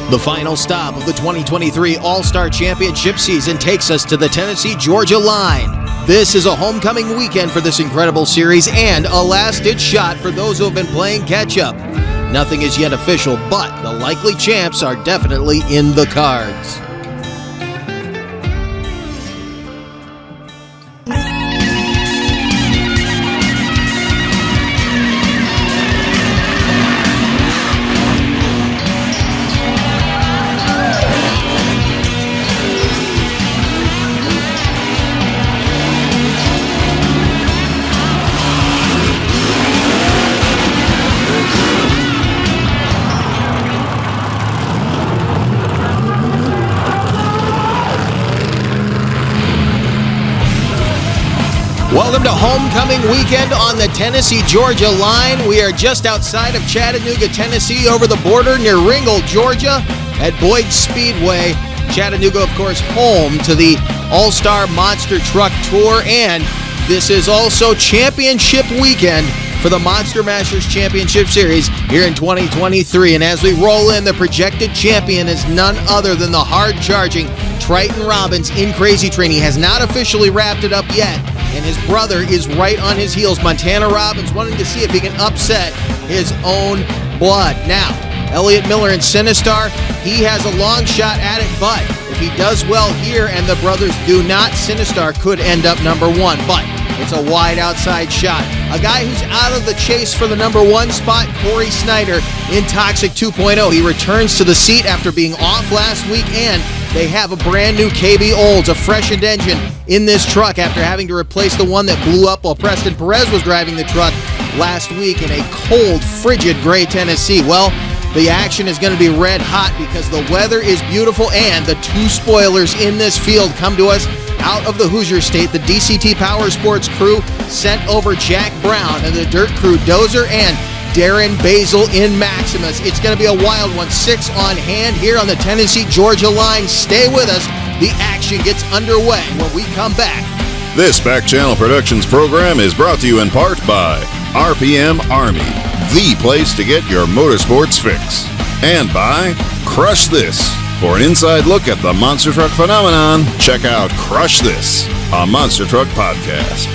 The final stop of the 2023 All-Star Championship season takes us to the Tennessee-Georgia line. This is a homecoming weekend for this incredible series and a last-ditch shot for those who have been playing catch-up. Nothing is yet official, but the likely champs are definitely in the cards. Welcome to homecoming weekend on the Tennessee-Georgia line. We are just outside of Chattanooga, Tennessee, over the border near Ringgold, Georgia, at Boyd Speedway. Chattanooga, of course, home to the All-Star Monster Truck Tour, and this is also championship weekend for the Monster Mashers Championship Series here in 2023. And as we roll in, the projected champion is none other than the hard-charging Triton Robbins in Crazy Train. He has not officially wrapped it up yet, and his brother is right on his heels. Montana Robbins wanting to see if he can upset his own blood. Now, Elliott Miller in Sinistar, he has a long shot at it, but if he does well here and the brothers do not, Sinistar could end up number one, but it's a wide outside shot. A guy who's out of the chase for the number one spot, Corey Snyder in Toxic 2.0. He returns to the seat after being off last week, and they have a brand new KB Olds, a freshened engine in this truck after having to replace the one that blew up while Preston Perez was driving the truck last week in a cold, frigid gray Tennessee. Well, the action is going to be red hot because the weather is beautiful, and the two spoilers in this field come to us out of the Hoosier State. The DCT Power Sports crew sent over Jack Brown, and the Dirt Crew Dozer and Darren Basil in Maximus. It's going to be a wild one. 6 on hand here on the Tennessee-Georgia line. Stay with us. The action gets underway when we come back. This Back Channel Productions program is brought to you in part by RPM Army, the place to get your motorsports fix. And by Crush This. For an inside look at the monster truck phenomenon, check out Crush This, a monster truck podcast.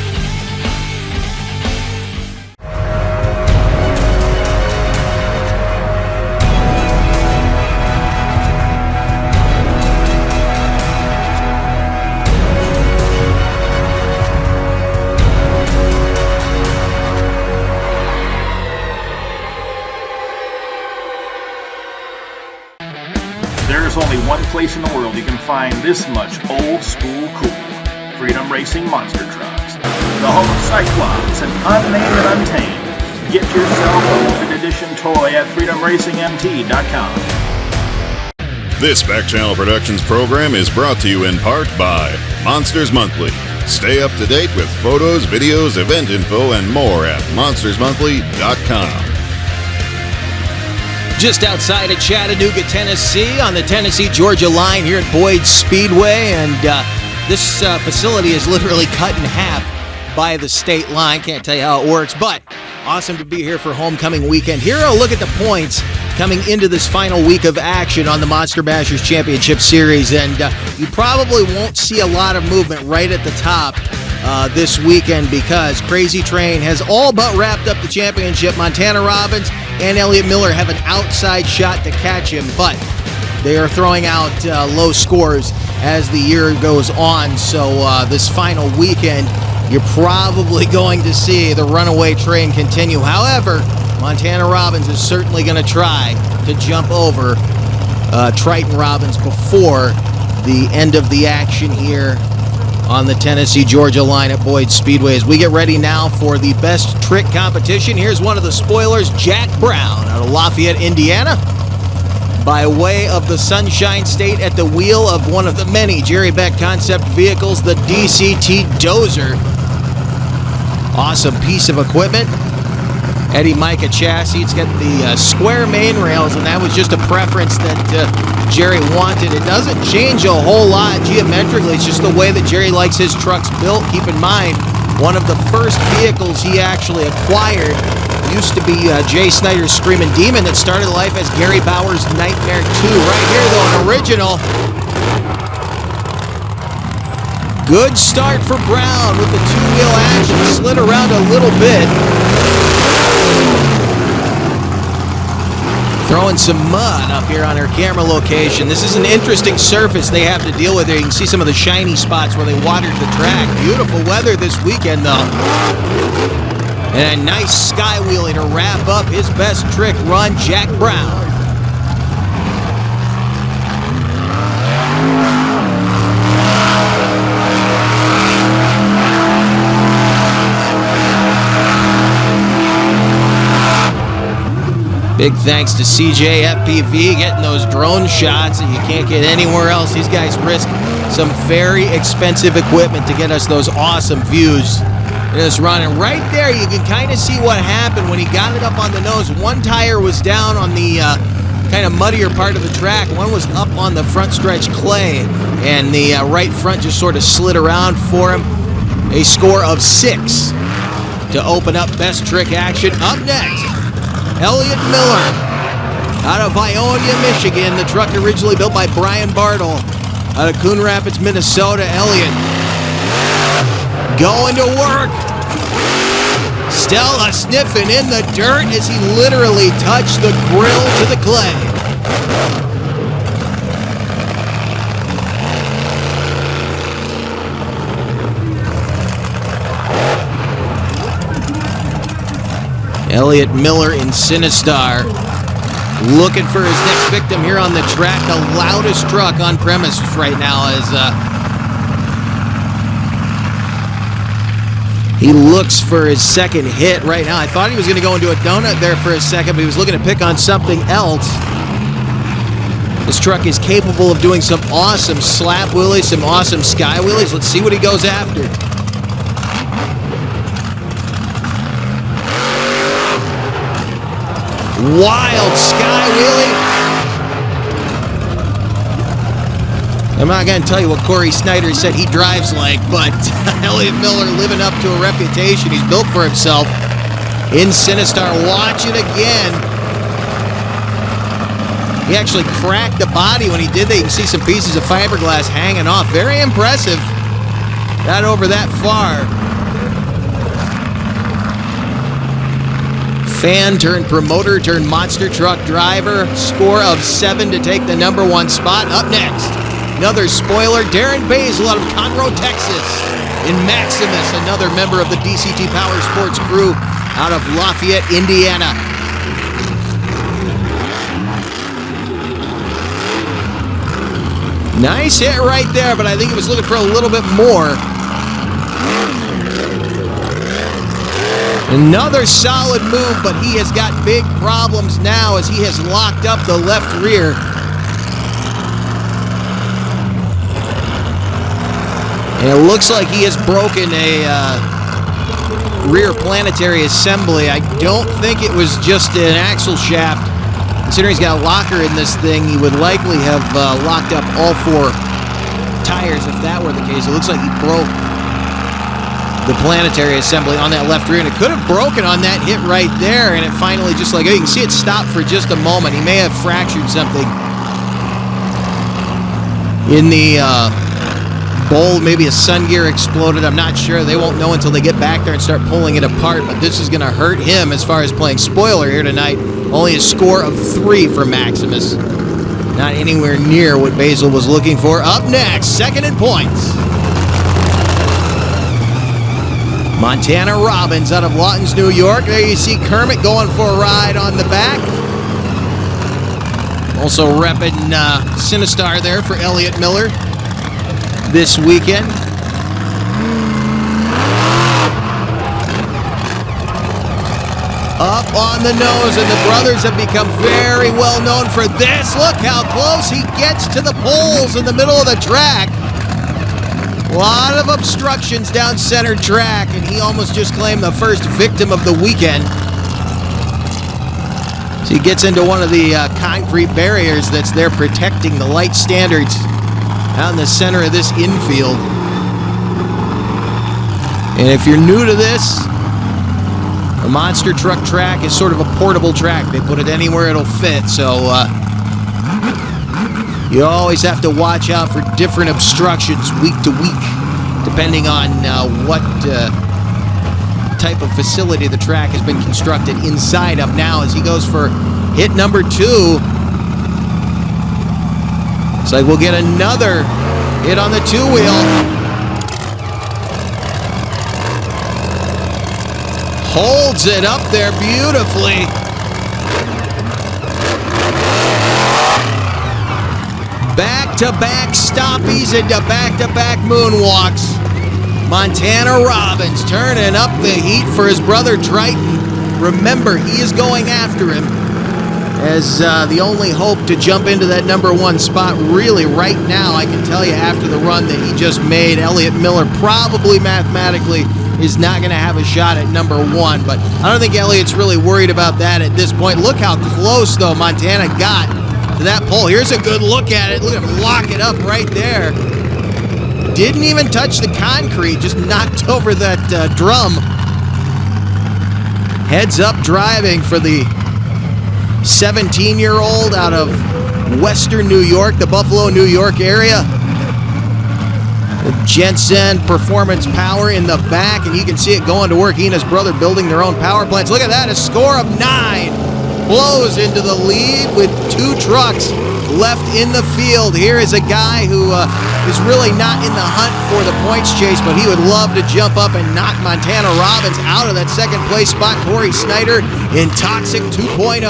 There's only one place in the world you can find this much old school cool. Freedom Racing Monster Trucks. The home of Cyclops and Unmade and Untamed. Get yourself a limited edition toy at freedomracingmt.com. This Back Channel Productions program is brought to you in part by Monsters Monthly. Stay up to date with photos, videos, event info, and more at monstersmonthly.com. Just outside of Chattanooga, Tennessee, on the Tennessee-Georgia line here at Boyd Speedway, and this facility is literally cut in half by the state line. Can't tell you how it works, but awesome to be here for homecoming weekend. Here a look at the points coming into this final week of action on the Monster Mashers Championship Series, and you probably won't see a lot of movement right at the top this weekend because Crazy Train has all but wrapped up the championship. Montana Robbins and Elliott Miller have an outside shot to catch him, but they are throwing out low scores as the year goes on. So this final weekend, you're probably going to see the runaway train continue. However, Montana Robbins is certainly going to try to jump over Triton Robbins before the end of the action here on the Tennessee-Georgia line at Boyd Speedway. As we get ready now for the best trick competition, here's one of the spoilers, Jack Brown out of Lafayette, Indiana, by way of the Sunshine State at the wheel of one of the many Jerry Beck concept vehicles, the DCT Dozer. Awesome piece of equipment. Eddie Mica chassis. It's got the square main rails, and that was just a preference that Jerry wanted. It doesn't change a whole lot geometrically. It's just the way that Jerry likes his trucks built. Keep in mind, one of the first vehicles he actually acquired used to be Jay Snyder's Screaming Demon that started life as Gary Bauer's Nightmare 2. Right here, though, an original. Good start for Brown with the two-wheel action. Slid around a little bit. Throwing some mud up here on her camera location. This is an interesting surface they have to deal with there. You can see some of the shiny spots where they watered the track. Beautiful weather this weekend, though. And a nice skywheeling to wrap up his best trick run, Jack Brown. Big thanks to CJ FPV getting those drone shots that you can't get anywhere else. These guys risk some very expensive equipment to get us those awesome views in this run. And right there, you can kind of see what happened when he got it up on the nose. One tire was down on the kind of muddier part of the track. One was up on the front stretch clay, and the right front just sort of slid around for him. A score of 6 to open up best trick action. Up next, Elliott Miller out of Ionia, Michigan. The truck originally built by Brian Bartle out of Coon Rapids, Minnesota. Elliott going to work. Stella sniffing in the dirt as he literally touched the grill to the clay. Elliott Miller in Sinistar looking for his next victim here on the track. The loudest truck on premises right now as he looks for his second hit right now. I thought he was going to go into a donut there for a second, but he was looking to pick on something else. This truck is capable of doing some awesome slap wheelies, some awesome sky wheelies. Let's see what he goes after. Wild sky wheelie. I'm not going to tell you what Corey Snyder said he drives like, but Elliott Miller living up to a reputation he's built for himself in Sinistar. Watch it again. He actually cracked the body when he did that. You can see some pieces of fiberglass hanging off. Very impressive. Not over that far. Fan turned promoter turned monster truck driver. Score of 7 to take the #1 spot. Up next, another spoiler, Darren Basil out of Conroe, Texas. In Maximus, another member of the DCT Power Sports crew out of Lafayette, Indiana. Nice hit right there, but I think he was looking for a little bit more. Another solid move, but he has got big problems now as he has locked up the left rear. And it looks like he has broken a rear planetary assembly. I don't think it was just an axle shaft. Considering he's got a locker in this thing, he would likely have locked up all 4 tires if that were the case. It looks like he broke the planetary assembly on that left rear, and it could have broken on that hit right there, and it finally just like, oh, you can see it stopped for just a moment. He may have fractured something in the bowl. Maybe a sun gear exploded. I'm not sure. They won't know until they get back there and start pulling it apart, but this is going to hurt him as far as playing spoiler here tonight. Only a score of 3 for Maximus. Not anywhere near what Basil was looking for. Up next, second in points, Montana Robbins out of Lawtons, New York. There you see Kermit going for a ride on the back. Also repping Sinistar there for Elliott Miller this weekend. Up on the nose, and the brothers have become very well known for this. Look how close he gets to the poles in the middle of the track. A lot of obstructions down center track, and he almost just claimed the first victim of the weekend. So he gets into one of the concrete barriers that's there protecting the light standards out in the center of this infield. And if you're new to this, The monster truck track is sort of a portable track. They put it anywhere it'll fit, so you always have to watch out for different obstructions week to week, depending on what type of facility the track has been constructed inside of. Now, as he goes for hit number 2, it's like we'll get another hit on the 2-wheel. Holds it up there beautifully. Back-to-back stoppies into back-to-back moonwalks. Montana Robbins turning up the heat for his brother Triton. Remember, he is going after him as the only hope to jump into that number 1 spot. Really, right now, I can tell you after the run that he just made, Elliott Miller probably mathematically is not going to have a shot at number 1, but I don't think Elliott's really worried about that at this point. Look how close, though, Montana got to that pole. Here's a good look at it. Look at him lock it up right there. Didn't even touch the concrete, just knocked over that drum. Heads up driving for the 17-year-old out of Western New York, the Buffalo, New York area. Jensen Performance Power in the back, and you can see it going to work. He and his brother building their own power plants. Look at that, a score of 9. Blows into the lead with 2 trucks left in the field. Here is a guy who is really not in the hunt for the points chase, but he would love to jump up and knock Montana Robbins out of that second place spot. Corey Snyder in Toxic 2.0.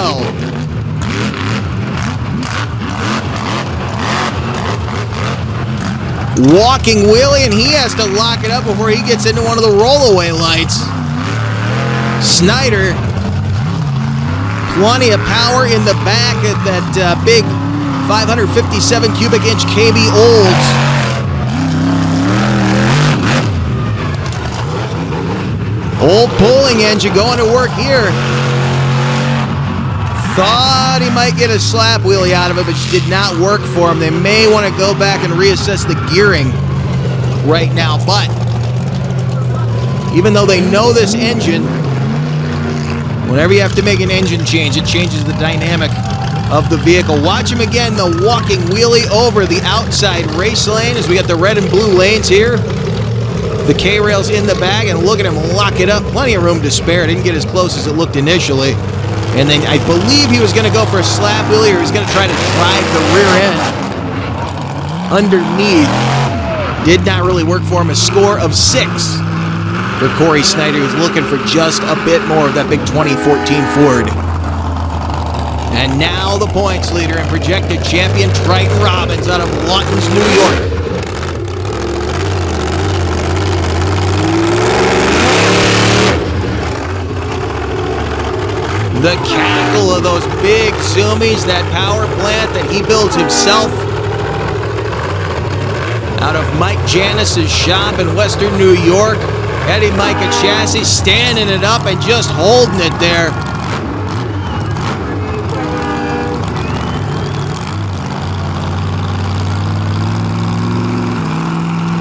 Walking wheelie, and he has to lock it up before he gets into one of the rollaway lights. Snyder, plenty of power in the back at that big 557 cubic inch KB Olds. Old pulling engine going to work here. Thought he might get a slap wheelie out of it, but it did not work for him. They may want to go back and reassess the gearing right now, but even though they know this engine, whenever you have to make an engine change, it changes the dynamic of the vehicle. Watch him again, the walking wheelie over the outside race lane as we got the red and blue lanes here. The K-rails in the bag, and look at him lock it up. Plenty of room to spare. Didn't get as close as it looked initially. And then I believe he was going to go for a slap wheelie, or he was going to try to drive the rear end underneath. Did not really work for him. A score of 6 for Corey Snyder, who's looking for just a bit more of that big 2014 Ford. And now the points leader and projected champion Triton Robbins out of Lawtons, New York. The cackle of those big zoomies, that power plant that he builds himself out of Mike Janis's shop in Western New York. Eddie Micah chassis standing it up and just holding it there.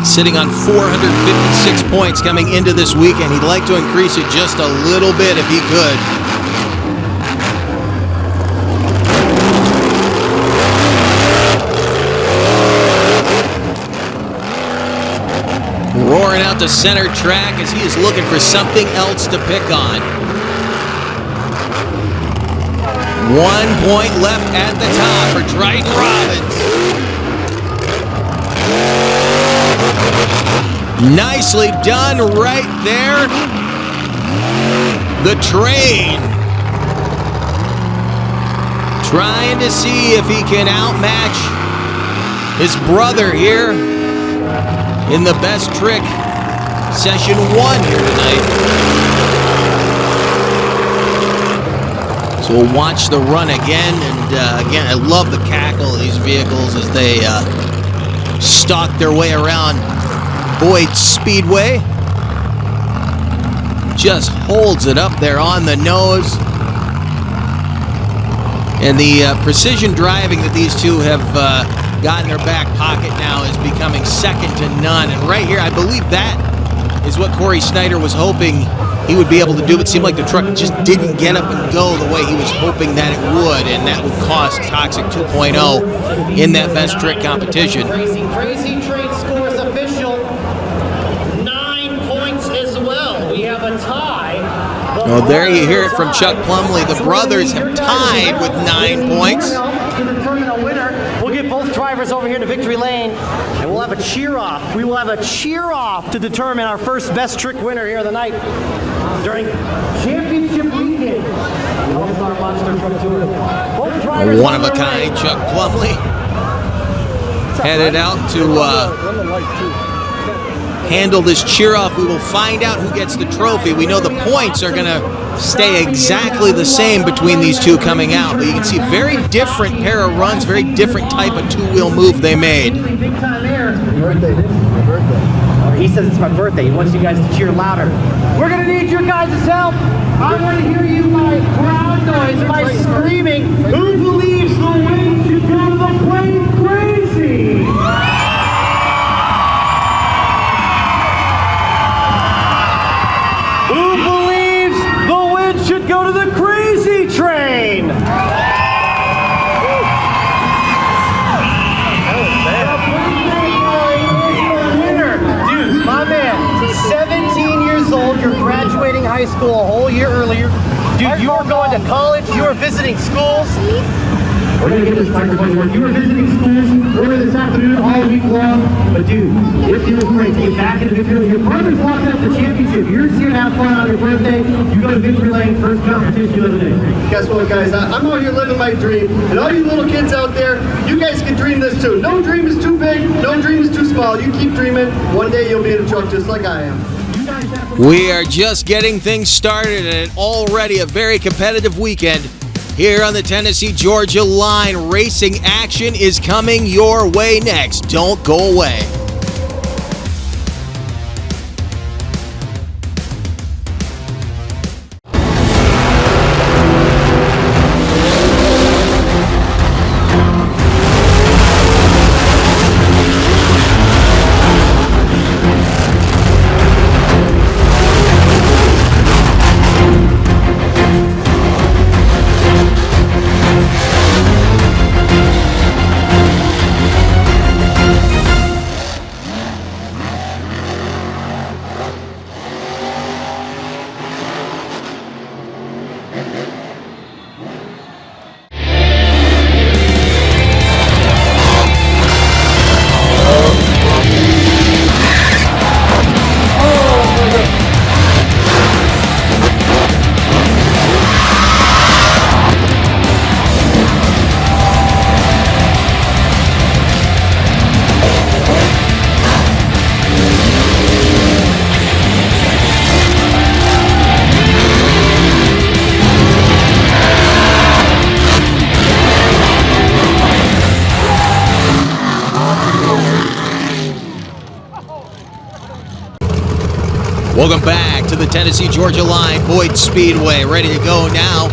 Sitting on 456 points coming into this weekend. He'd like to increase it just a little bit if he could. Roaring out the center track as he is looking for something else to pick on. 1 point left at the top for Triton Robbins. Nicely done right there. The train. Trying to see if he can outmatch his brother here in the best trick session 1 here tonight. So we'll watch the run again, and again, I love the cackle of these vehicles as they stalk their way around Boyd Speedway. Just holds it up there on the nose. And the precision driving that these two have got in their back pocket now is becoming second to none. And right here, I believe that is what Corey Snyder was hoping he would be able to do. It seemed like the truck just didn't get up and go the way he was hoping that it would, and that would cost Toxic 2.0 in that best trick competition. Crazy Train scores official 9 points as well. We have a tie. Well, there you hear it from Chuck Plumley. The brothers have tied with 9 points. To determine a winner, we'll get both drivers over here to victory lane, and we'll have a cheer-off. We will have a cheer-off to determine our first best trick winner here of the night during championship weekend. All-Star Monster Truck Tour. Both drivers One of a kind, Chuck Plumley headed out to handle this cheer-off. We will find out who gets the trophy. We know the points are going to stay exactly the same between these two coming out, but you can see very different pair of runs, very different type of two-wheel move they made. Big time there. Birthday. He says it's my birthday. He wants you guys to cheer louder. We're going to need your guys' help. I want to hear you by crowd noise, by screaming. Who believes the wind should go to the plane crazy? Who believes the wind should go to the crazy train? Dude, my man, 17 years old, you're graduating high school a whole year earlier. Dude, you are going to college, you are visiting schools. We're going to get this microphone work. You were visiting schools earlier this afternoon, all week long. But dude, it feels great to get back into victory. Your brothers walked up the championship. You're just here to have fun on your birthday. You go to victory lane, first competition of the day. Guess what, guys? I'm out here living my dream. And all you little kids out there, you guys can dream this too. No dream is too big. No dream is too small. You keep dreaming. One day you'll be in a truck just like I am. We are just getting things started, and already a very competitive weekend here on the Tennessee-Georgia line. Racing action is coming your way next. Don't go away. Welcome back to the Tennessee-Georgia line, Boyd Speedway, ready to go now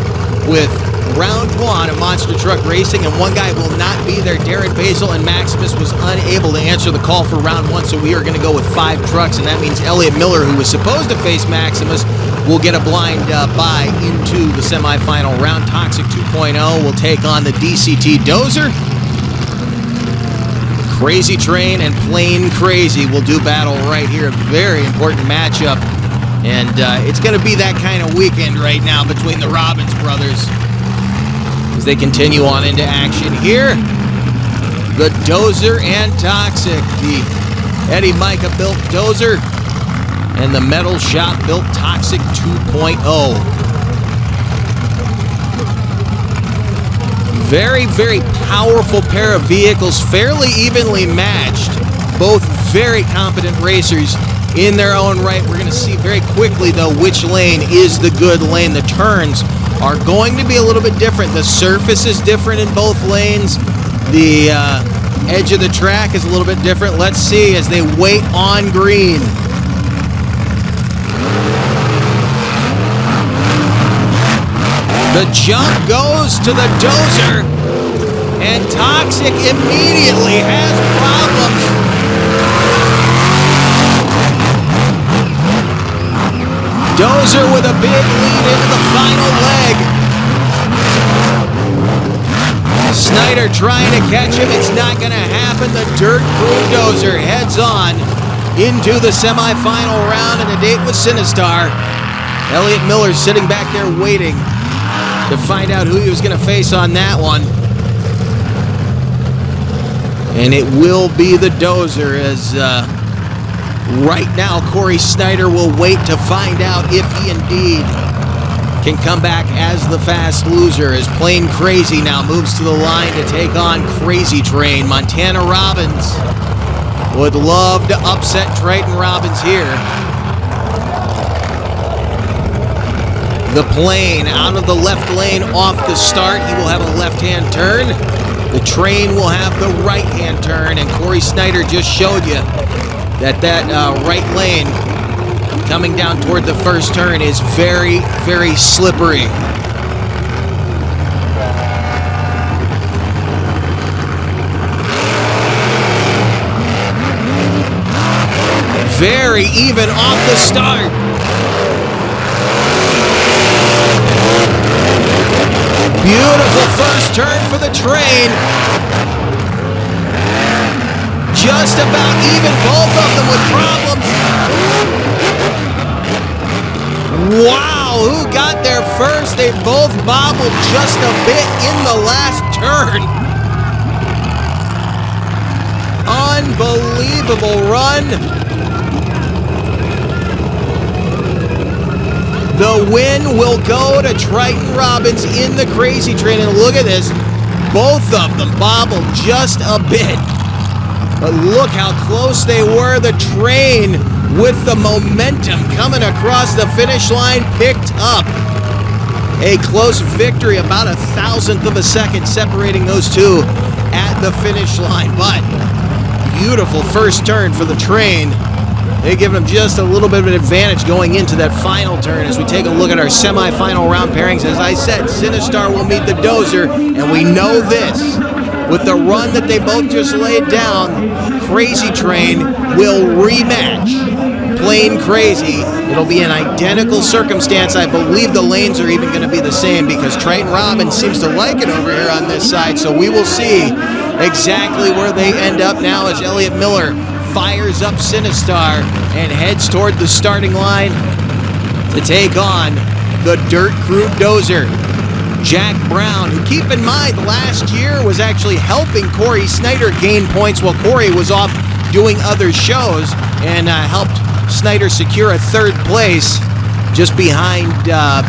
with round one of Monster Truck Racing, and one guy will not be there. Darren Basil and Maximus was unable to answer the call for round one, so we are going to go with 5 trucks, and that means Elliott Miller, who was supposed to face Maximus, will get a blind bye into the semifinal round. Toxic 2.0 will take on the DCT Dozer. Crazy Train and Plain Crazy will do battle right here. A very important matchup. And it's going to be that kind of weekend right now between the Robbins brothers as they continue on into action here. The Dozer and Toxic. The Eddie Micah built Dozer and the Metal Shop built Toxic 2.0. Very, very powerful pair of vehicles, fairly evenly matched. Both very competent racers in their own right. We're going to see very quickly, though, which lane is the good lane. The turns are going to be a little bit different. The surface is different in both lanes. The edge of the track is a little bit different. Let's see as they wait on green. The jump goes to the Dozer, and Toxic immediately has problems. Dozer with a big lead into the final leg. Snyder trying to catch him. It's not going to happen. The Dirt Crew Dozer heads on into the semifinal round and a date with Sinistar. Elliott Miller sitting back there waiting to find out who he was going to face on that one. And it will be the Dozer, as right now Corey Snyder will wait to find out if he indeed can come back as the fast loser, as Plain Crazy now moves to the line to take on Crazy Train. Montana Robbins would love to upset Triton Robbins here. The Plain out of the left lane off the start. He will have a left-hand turn. The Train will have the right-hand turn, and Corey Snyder just showed you that right lane coming down toward the first turn is very, very slippery. Very even off the start. Beautiful first turn for the Train. Just about even, both of them with problems. Wow, who got there first? They both bobbled just a bit in the last turn. Unbelievable run. The win will go to Triton Robbins in the Crazy Train. And look at this. Both of them bobbled just a bit. But look how close they were. The Train, with the momentum coming across the finish line, picked up a close victory, about 1,000th of a second separating those two at the finish line. But beautiful first turn for the Train. They give them just a little bit of an advantage going into that final turn as we take a look at our semifinal round pairings. As I said, Sinistar will meet the Dozer, and we know this. With the run that they both just laid down, Crazy Train will rematch Plain Crazy. It'll be an identical circumstance. I believe the lanes are even going to be the same because Triton Robbins seems to like it over here on this side. So we will see exactly where they end up now as Elliott Miller fires up Sinistar and heads toward the starting line to take on the Dirt Crew Dozer. Jack Brown, who, keep in mind, last year was actually helping Corey Snyder gain points while Corey was off doing other shows, and helped Snyder secure a third place just behind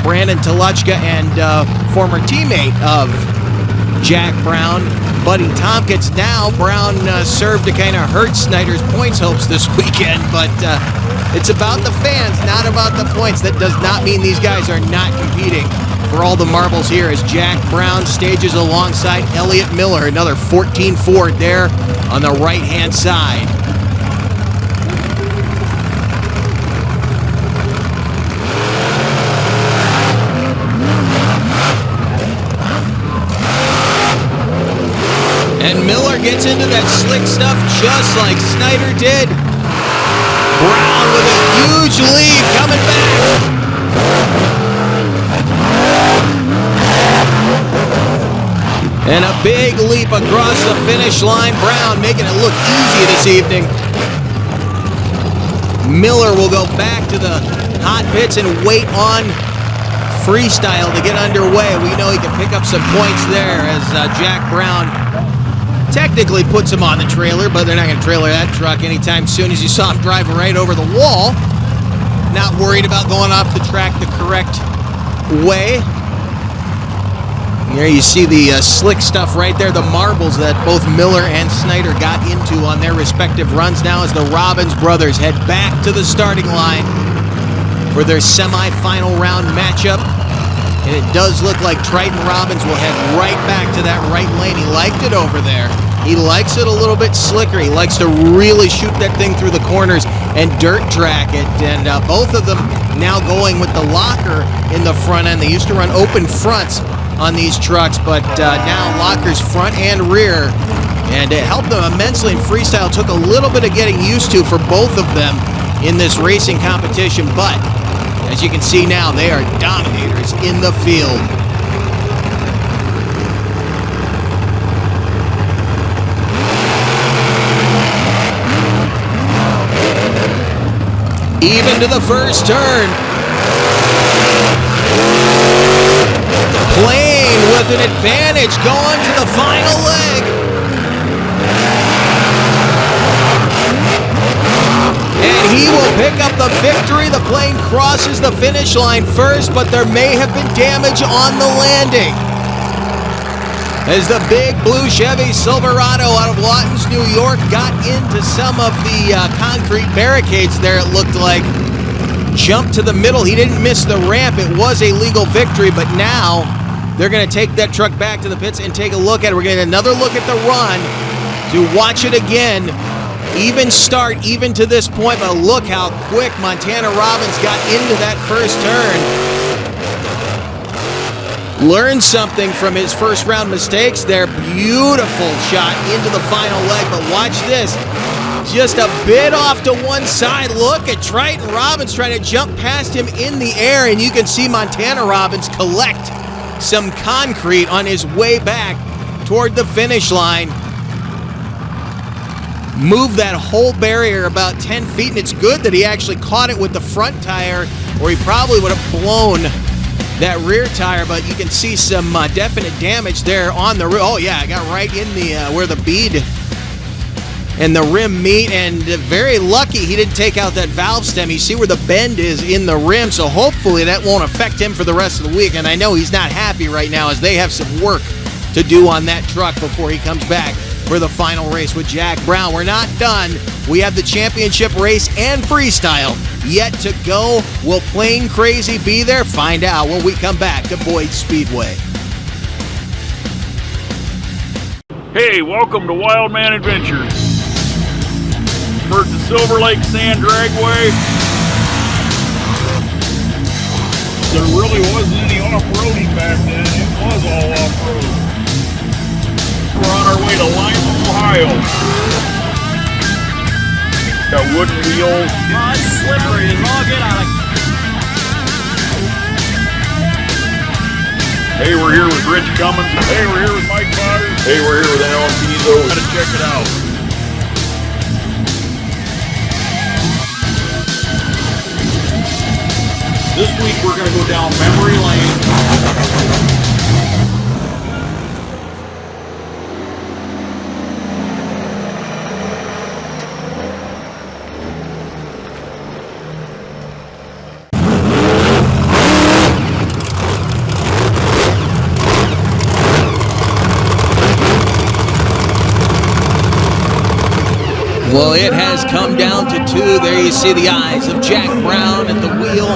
Brandon Toluchka and former teammate of Jack Brown, Buddy Tompkins. Now Brown served to kind of hurt Snyder's points hopes this weekend, but it's about the fans, not about the points. That does not mean these guys are not competing for all the marbles here as Jack Brown stages alongside Elliott Miller. Another 14 Ford there on the right-hand side. And Miller gets into that slick stuff just like Snyder did. Brown with a huge lead coming back. And a big leap across the finish line. Brown making it look easy this evening. Miller will go back to the hot pits and wait on Freestyle to get underway. We know he can pick up some points there as Jack Brown technically puts him on the trailer, but they're not going to trailer that truck anytime soon, as you saw him driving right over the wall. Not worried about going off the track the correct way. Here you see the slick stuff right there, the marbles that both Miller and Snyder got into on their respective runs now as the Robbins brothers head back to the starting line for their semifinal round matchup. And it does look like Triton Robbins will head right back to that right lane. He liked it over there. He likes it a little bit slicker. He likes to really shoot that thing through the corners and dirt track it. And both of them now going with the locker in the front end. They used to run open fronts on these trucks, but now lockers front and rear. And it helped them immensely. And Freestyle took a little bit of getting used to for both of them in this racing competition. But As you can see now, they are dominators in the field. Even to the first turn. Plain with an advantage going to the final leg. And he will pick up the victory. The plane crosses the finish line first, but there may have been damage on the landing. As the big blue Chevy Silverado out of Wattens, New York, got into some of the concrete barricades there, it looked like. Jumped to the middle. He didn't miss the ramp. It was a legal victory, but now they're going to take that truck back to the pits and take a look at it. We're going to get another look at the run to watch it again. Even start, even to this point, but look how quick Montana Robbins got into that first turn. Learned something from his first round mistakes there. Beautiful shot into the final leg, but watch this. Just a bit off to one side. Look at Triton Robbins trying to jump past him in the air, and you can see Montana Robbins collect some concrete on his way back toward the finish line. Move that whole barrier about 10 feet, and it's good that he actually caught it with the front tire, or he probably would have blown that rear tire, but you can see some definite damage there on the rear. Oh yeah, I got right in the where the bead and the rim meet, and very lucky he didn't take out that valve stem. You see where the bend is in the rim, so hopefully that won't affect him for the rest of the week. And I know he's not happy right now as they have some work to do on that truck before he comes back for the final race with Jack Brown. We're not done. We have the championship race and freestyle yet to go. Will Plain Crazy be there? Find out when we come back to Boyd Speedway. Hey, welcome to Wildman Adventures. For the Silver Lake Sand Dragway. There really wasn't any off-roading back then. It was all off-road. We're on our way to Lima, Ohio. Got wooden wheels. Oh, it's slippery as all get out. Hey, we're here with Rich Cummins. Hey, we're here with Mike Potter. Hey, we're here with Alan Pizzo. Gotta check it out. This week we're gonna go down memory lane. Well, it has come down to two. There you see the eyes of Jack Brown at the wheel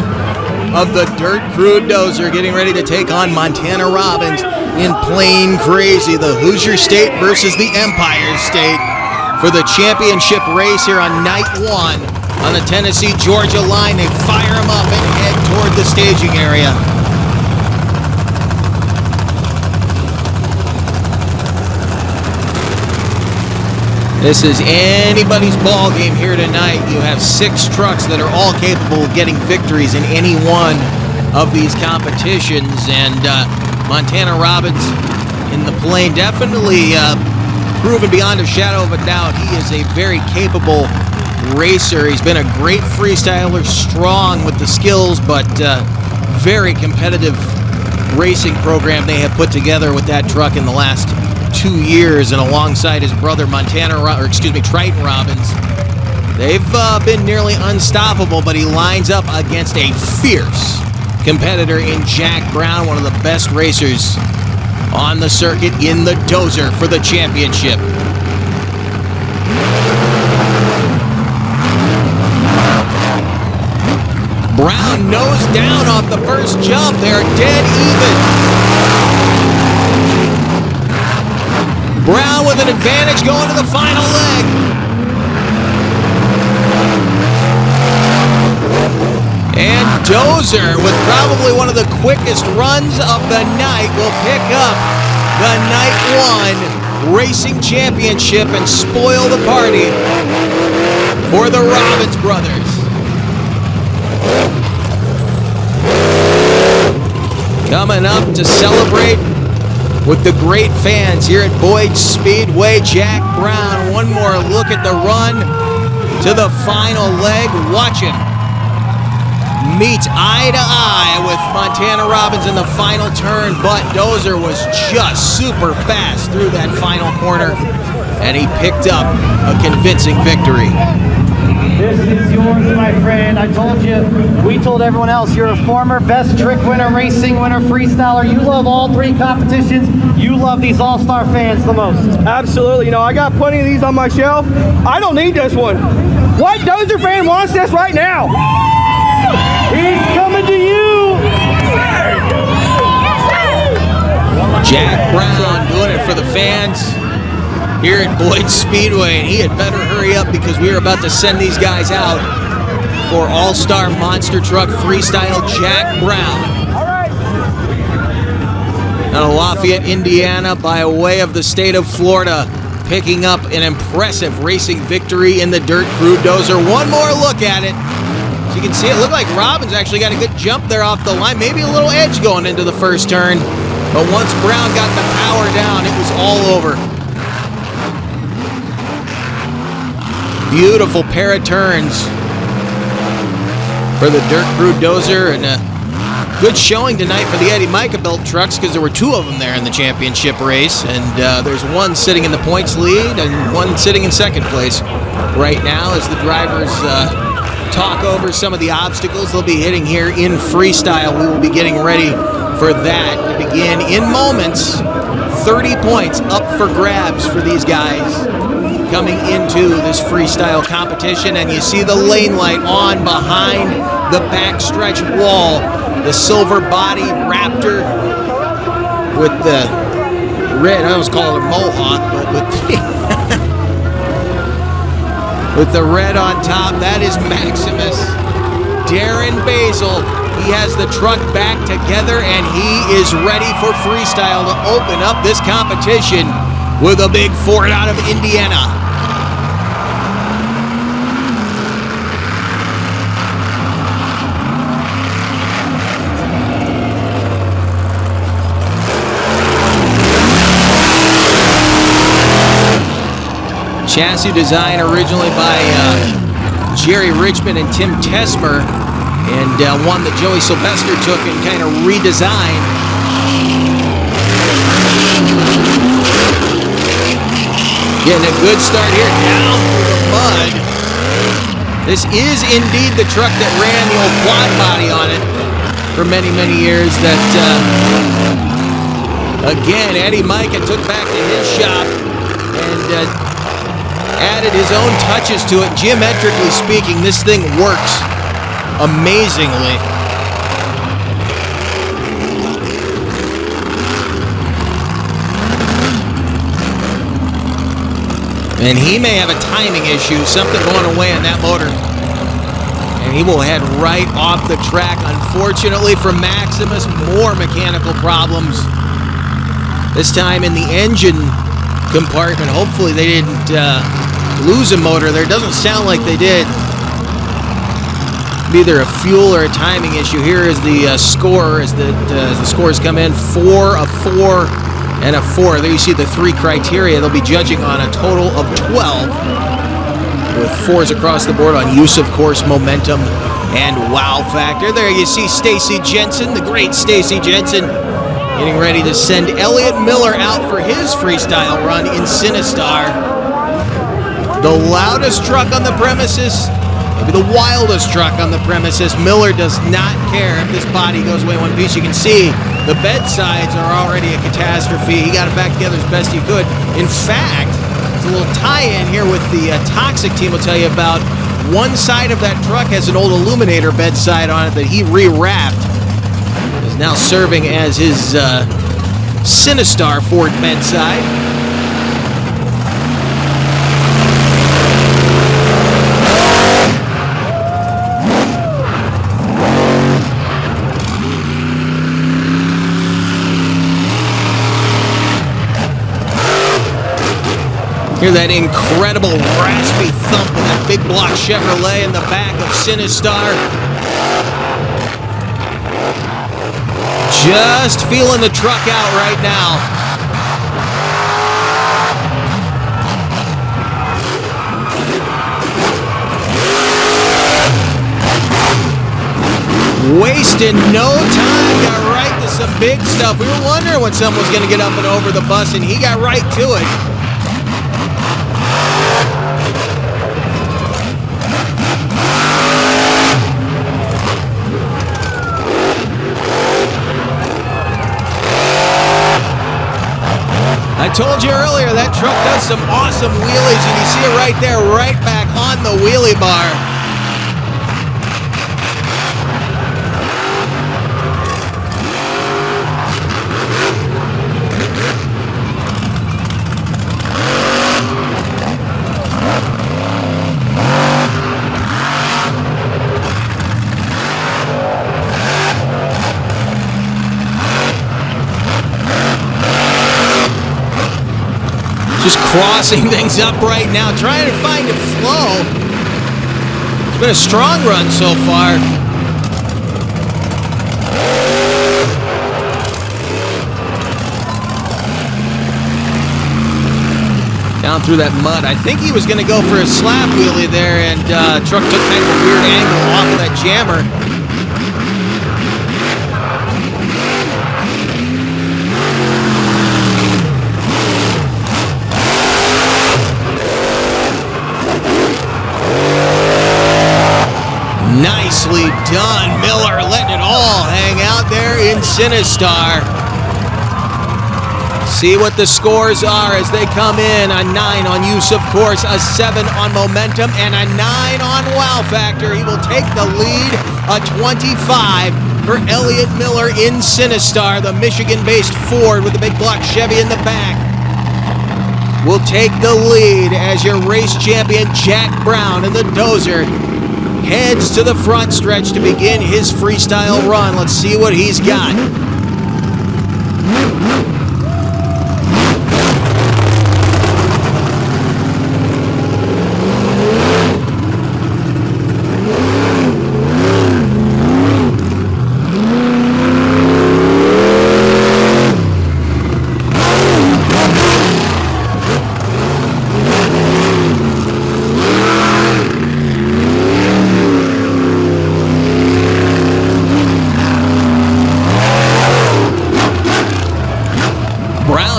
of the Dirt Crew Dozer, getting ready to take on Montana Robbins in Plain Crazy, the Hoosier State versus the Empire State for the championship race here on night one on the Tennessee-Georgia line. They fire them up and head toward the staging area. This is anybody's ball game here tonight. You have 6 trucks that are all capable of getting victories in any one of these competitions, and Montana Robbins in the Plain definitely proven beyond a shadow of a doubt. He is a very capable racer. He's been a great freestyler, strong with the skills, but very competitive racing program they have put together with that truck in the last 2 years, and alongside his brother Triton Robbins, they've been nearly unstoppable, but he lines up against a fierce competitor in Jack Brown, one of the best racers on the circuit in the Dozer for the championship. Brown nose down off the first jump. They're dead even. Brown with an advantage going to the final leg. And Dozer, with probably one of the quickest runs of the night, will pick up the Night 1 Racing Championship and spoil the party for the Robbins brothers. Coming up to celebrate with the great fans here at Boyd Speedway. Jack Brown, one more look at the run to the final leg. Watch him meet eye to eye with Montana Robbins in the final turn, but Dozer was just super fast through that final corner, and he picked up a convincing victory. This is yours, my friend. I told you, we told everyone else, you're a former best trick winner, racing winner, freestyler. You love all three competitions. You love these all-star fans the most. Absolutely. You know, I got plenty of these on my shelf. I don't need this one. What Dozer fan wants this right now? He's coming to you. Jack Brown doing it for the fans here at Boyd Speedway, and he had better hurry up because we are about to send these guys out for All-Star Monster Truck Freestyle. Jack Brown out of Lafayette, Indiana, by way of the state of Florida, picking up an impressive racing victory in the Dirt Crew Dozer. One more look at it. As you can see, it looked like Robbins actually got a good jump there off the line, maybe a little edge going into the first turn, but once Brown got the power down, it was all over. Beautiful pair of turns for the Dirt Crew Dozer, and a good showing tonight for the Eddie Micah Belt trucks because there were two of them there in the championship race, and there's one sitting in the points lead and one sitting in second place right now as the drivers talk over some of the obstacles they'll be hitting here in freestyle. We will be getting ready for that to begin in moments. 30 points up for grabs for these guys coming into this freestyle competition, and you see the lane light on behind the backstretch wall, the silver body Raptor with the red, I almost call it a mohawk, but with the red on top, that is Maximus. Darren Basil, he has the truck back together, and he is ready for freestyle to open up this competition with a big Ford out of Indiana. Chassis design originally by Jerry Richmond and Tim Tesmer, and one that Joey Sylvester took and kind of redesigned. Getting a good start here, down through the mud. This is indeed the truck that ran the old quad body on it for many, many years that, again, Eddie Micah took back to his shop and added his own touches to it. Geometrically speaking, this thing works amazingly. And he may have a timing issue, something going away on that motor. And he will head right off the track. Unfortunately for Maximus, more mechanical problems. This time in the engine compartment. Hopefully they didn't lose a motor there. Doesn't sound like they did. Either a fuel or a timing issue. Here is the score as the scores come in. 4, a 4, and a 4. There you see the 3 criteria. They'll be judging on a total of 12 with 4s across the board on use of course, momentum, and wow factor. There you see Stacy Jensen, the great Stacy Jensen, getting ready to send Elliot Miller out for his freestyle run in Sinistar. The loudest truck on the premises, maybe the wildest truck on the premises. Miller does not care if this body goes away one piece. You can see the bed sides are already a catastrophe. He got it back together as best he could. In fact, it's a little tie-in here with the Toxic team will tell you about. One side of that truck has an old Illuminator bedside on it that he rewrapped. Is now serving as his Sinistar Ford bedside. Hear that incredible raspy thump of that big block Chevrolet in the back of Sinistar. Just feeling the truck out right now. Wasting no time, got right to some big stuff. We were wondering when someone was going to get up and over the bus, and he got right to it. I told you earlier, that truck does some awesome wheelies, and you see it right there, right back on the wheelie bar. Just crossing things up right now, trying to find a flow. It's been a strong run so far. Down through that mud. I think he was going to go for a slap wheelie there, and truck took kind of a weird angle off of that jammer. Nicely done. Miller letting it all hang out there in Sinistar. See what the scores are as they come in. A 9 on use, of course, a 7 on momentum, and a 9 on wow factor. He will take the lead. A 25 for Elliott Miller in Sinistar, the Michigan-based Ford with the big block Chevy in the back. Will take the lead as your race champion Jack Brown in the Dozer heads to the front stretch to begin his freestyle run. Let's see what he's got.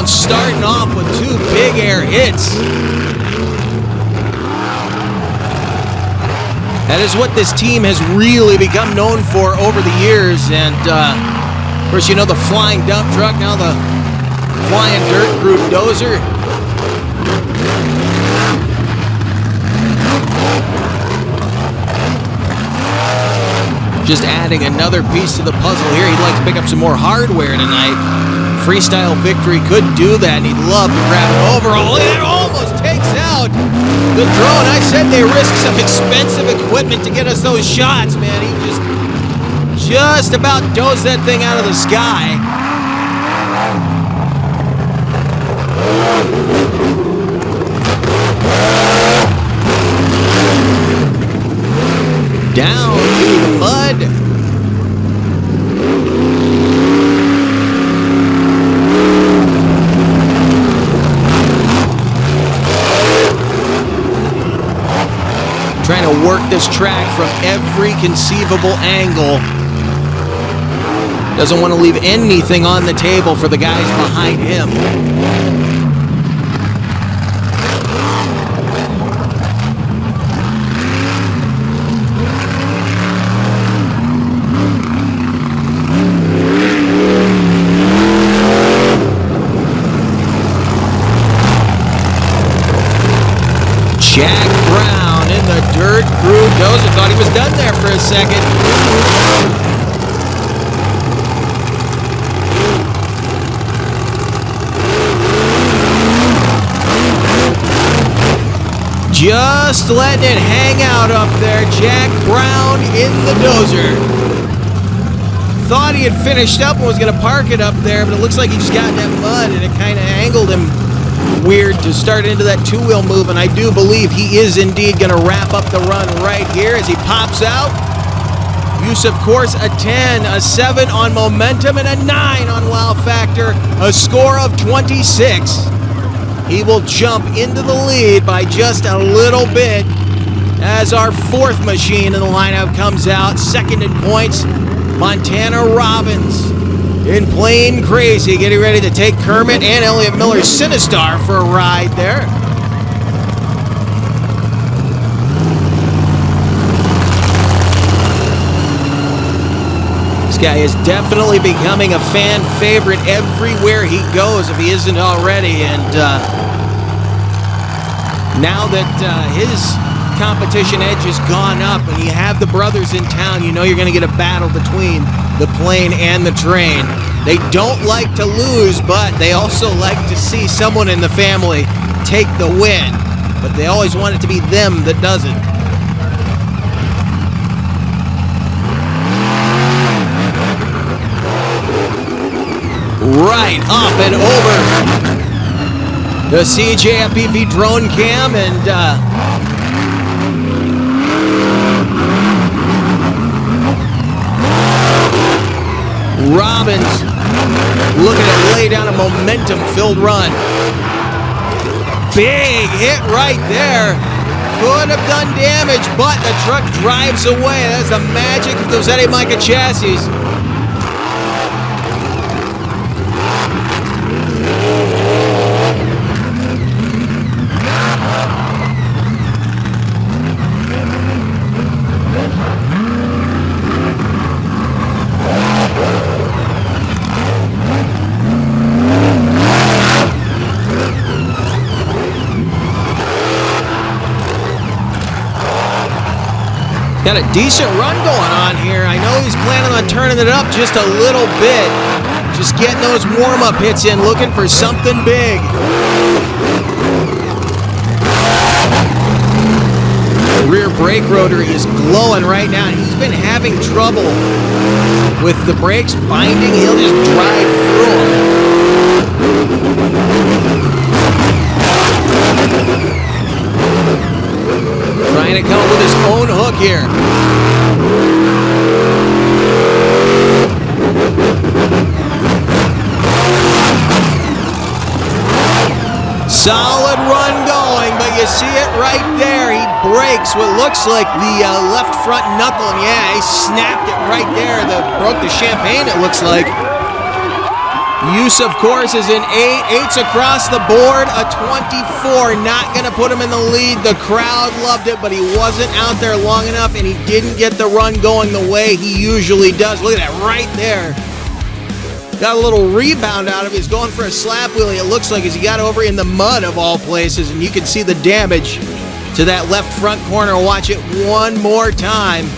Starting off with 2 big air hits. That is what this team has really become known for over the years. And of course, you know, the flying dump truck, now the flying dirt crew dozer. Just adding another piece to the puzzle here. He'd like to pick up some more hardware tonight. Freestyle Victory could do that, and he'd love to grab an overall. It almost takes out the drone. I said they risk some expensive equipment to get us those shots, man. He just about dozed that thing out of the sky. Down through the mud. Trying to work this track from every conceivable angle. Doesn't want to leave anything on the table for the guys behind him. Jack Brown in the dirt crew dozer. Thought he was done there for a second. Just letting it hang out up there. Jack Brown in the dozer. Thought he had finished up and was going to park it up there, but it looks like he just got in that mud and it kind of angled him weird to start into that 2-wheel move, and I do believe he is indeed going to wrap up the run right here as he pops out. Use, of course, a 10, a 7 on momentum, and a 9 on wow factor. A score of 26. He will jump into the lead by just a little bit as our fourth machine in the lineup comes out. Second in points, Montana Robbins in Plain Crazy, getting ready to take Kermit and Elliott Miller's Sinistar for a ride there. This guy is definitely becoming a fan favorite everywhere he goes, if he isn't already. And now that his competition edge has gone up and you have the brothers in town, you know you're going to get a battle between the plane and the train. They don't like to lose, but they also like to see someone in the family take the win. But they always want it to be them that does it. Right up and over the CJFPV drone cam, and Robbins looking to lay down a momentum-filled run. Big hit right there. Could have done damage, but the truck drives away. That's the magic of those Eddie Micah chassis. Got a decent run going on here. I know he's planning on turning it up just a little bit. Just getting those warm-up hits in, looking for something big. The rear brake rotor is glowing right now. He's been having trouble with the brakes binding. He'll just drive through them. Trying to come up with his own hook here. Solid run going, but you see it right there. He breaks what looks like the left front knuckle, and yeah, he snapped it right there. Broke the champagne, it looks like. Use, of course, is an 8. 8's across the board. A 24. Not going to put him in the lead. The crowd loved it, but he wasn't out there long enough, and he didn't get the run going the way he usually does. Look at that right there. Got a little rebound out of it. He's going for a slap wheelie, it looks like, as he got over in the mud of all places, and you can see the damage to that left front corner. Watch it one more time.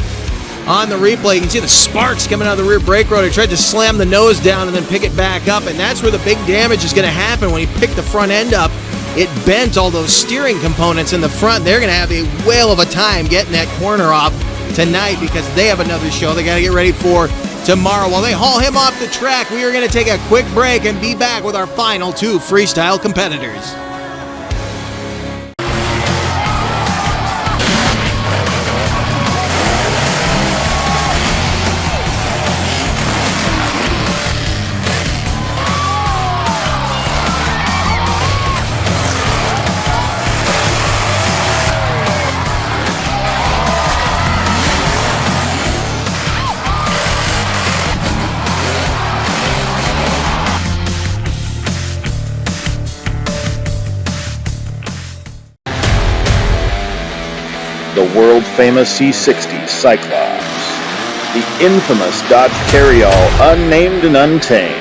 On the replay, you can see the sparks coming out of the rear brake rotor. He tried to slam the nose down and then pick it back up, and that's where the big damage is going to happen. When he picked the front end up, it bent all those steering components in the front. They're going to have a whale of a time getting that corner off tonight because they have another show they got to get ready for tomorrow. While they haul him off the track, we are going to take a quick break and be back with our final two freestyle competitors. The world-famous C60 Cyclops, the infamous Dodge Carryall Unnamed and Untamed.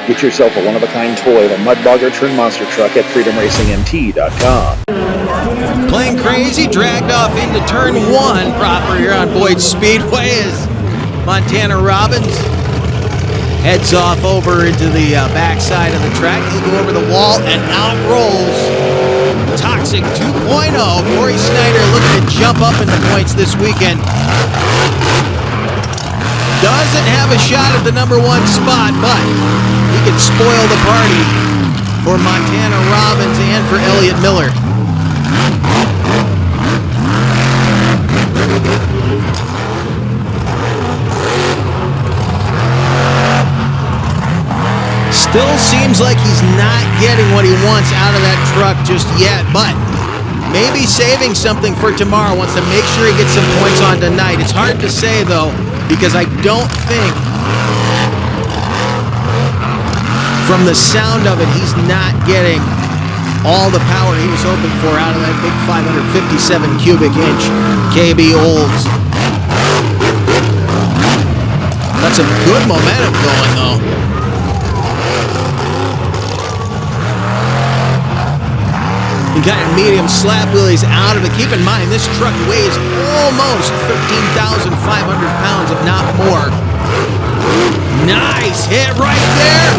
Get yourself a one-of-a-kind toy of a mudbogger turned monster truck at freedomracingmt.com. Playing Crazy dragged off into turn 1 proper here on Boyd Speedway as Montana Robbins heads off over into the backside of the track. He'll go over the wall and out rolls Toxic 2.0. Corey Snyder looking to jump up in the points this weekend. Doesn't have a shot at the number 1 spot, but he can spoil the party for Montana Robbins and for Elliott Miller. Still seems like he's not getting what he wants out of that truck just yet, but maybe saving something for tomorrow. Wants to make sure he gets some points on tonight. It's hard to say, though, because I don't think, from the sound of it, he's not getting all the power he was hoping for out of that big 557 cubic inch KB Olds. Got some good momentum going, though. He got medium slap wheelies out of it. Keep in mind, this truck weighs almost 13,500 pounds, if not more. Nice hit right there.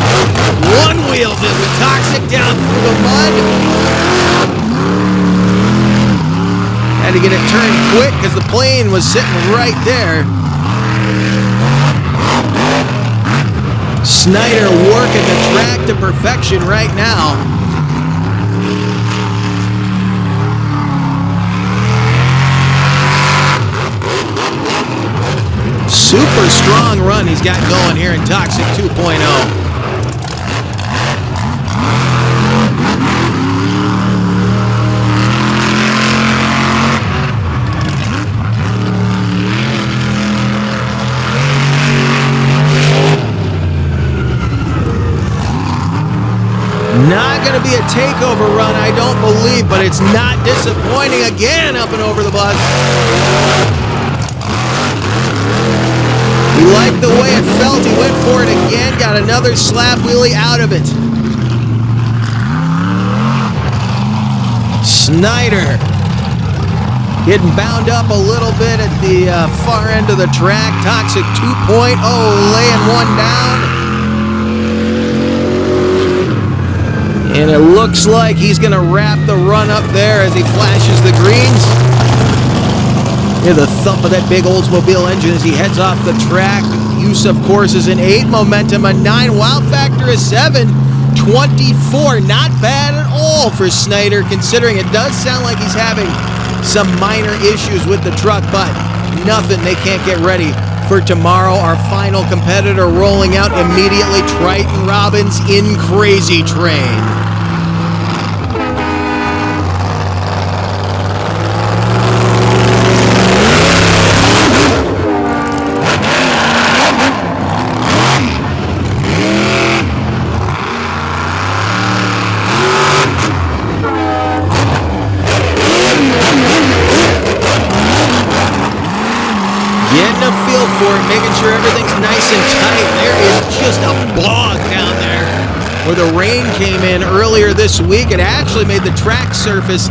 One wheeled it with Toxic down through the mud. Had to get it turned quick because the plane was sitting right there. Snyder working the track to perfection right now. Super strong run he's got going here in Toxic 2.0. Not going to be a takeover run, I don't believe, but it's not disappointing. Again, up and over the bus. He liked the way it felt. He went for it again. Got another slap wheelie out of it. Snyder getting bound up a little bit at the far end of the track. Toxic 2.0 laying one down. And it looks like he's going to wrap the run up there as he flashes the greens. Hear the thump of that big Oldsmobile engine as he heads off the track. Use, of course, is an 8. Momentum a 9. Wow factor is 7. 24. Not bad at all for Snyder, considering it does sound like he's having some minor issues with the truck, but nothing they can't get ready for tomorrow. Our final competitor rolling out immediately, Triton Robbins in Crazy Train. For it, making sure everything's nice and tight. There is just a bog down there where the rain came in earlier this week. It actually made the track surface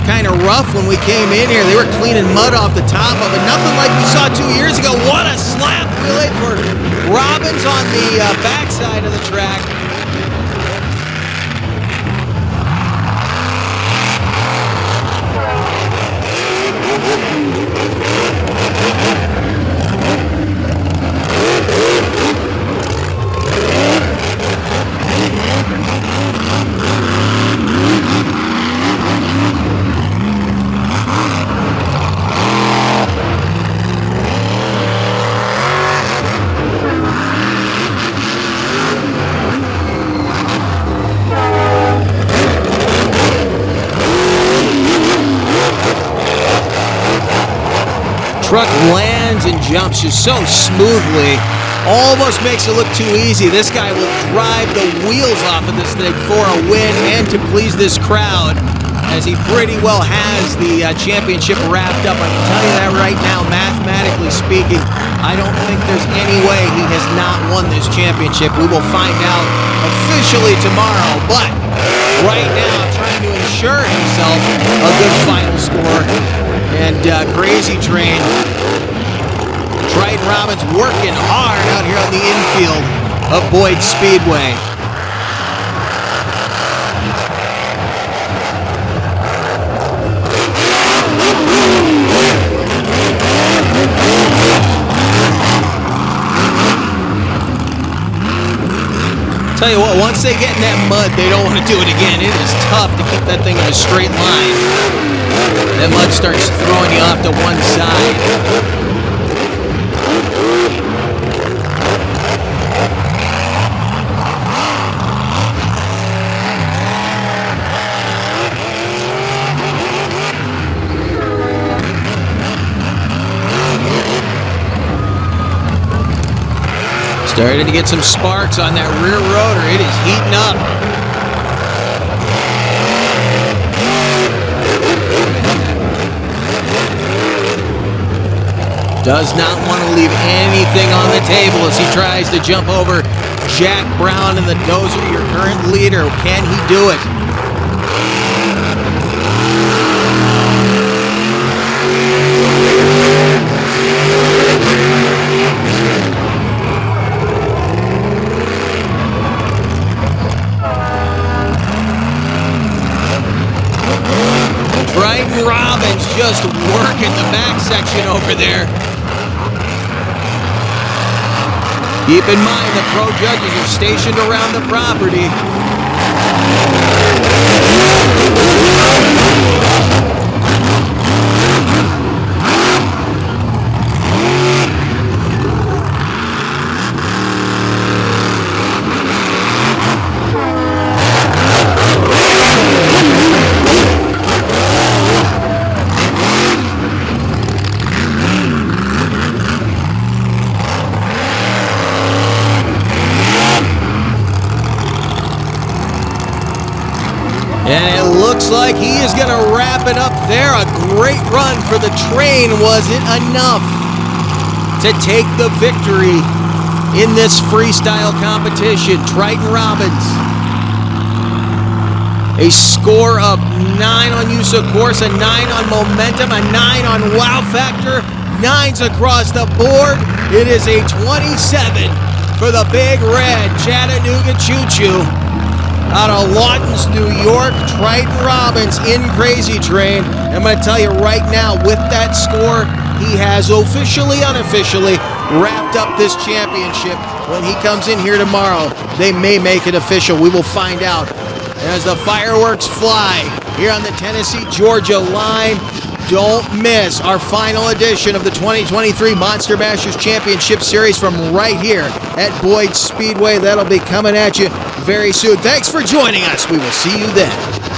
kind of rough when we came in here. They were cleaning mud off the top of it. Nothing like we saw 2 years ago. What a slap wheelie for Robbins on the backside of the track. Truck lands and jumps just so smoothly. Almost makes it look too easy. This guy will drive the wheels off of this thing for a win and to please this crowd, as he pretty well has the championship wrapped up. I can tell you that right now, mathematically speaking, I don't think there's any way he has not won this championship. We will find out officially tomorrow, but right now trying to ensure himself a good final score. And Crazy Train, Triton Robbins working hard out here on the infield of Boyd Speedway. Tell you what, once they get in that mud, they don't want to do it again. It is tough to keep that thing in a straight line. That mud starts throwing you off to one side. Starting to get some sparks on that rear rotor. It is heating up. Does not want to leave anything on the table as he tries to jump over Jack Brown in the Dozer, your current leader. Can he do it? Triton Robbins just working the back section over there. Keep in mind the pro judges are stationed around the property. And it looks like he is going to wrap it up there. A great run for the train. Was it enough to take the victory in this freestyle competition? Triton Robbins, a score of 9 on use of course, a 9 on momentum, a 9 on wow factor, 9s across the board. It is a 27 for the Big Red Chattanooga Choo Choo. Out of Lawton's, New York, Triton Robbins in Crazy Train. I'm going to tell you right now, with that score, he has officially, unofficially wrapped up this championship. When he comes in here tomorrow, they may make it official. We will find out. As the fireworks fly here on the Tennessee-Georgia line, don't miss our final edition of the 2023 Monster Mashers Championship Series from right here at Boyd Speedway. That'll be coming at you very soon. Thanks for joining us. We will see you then.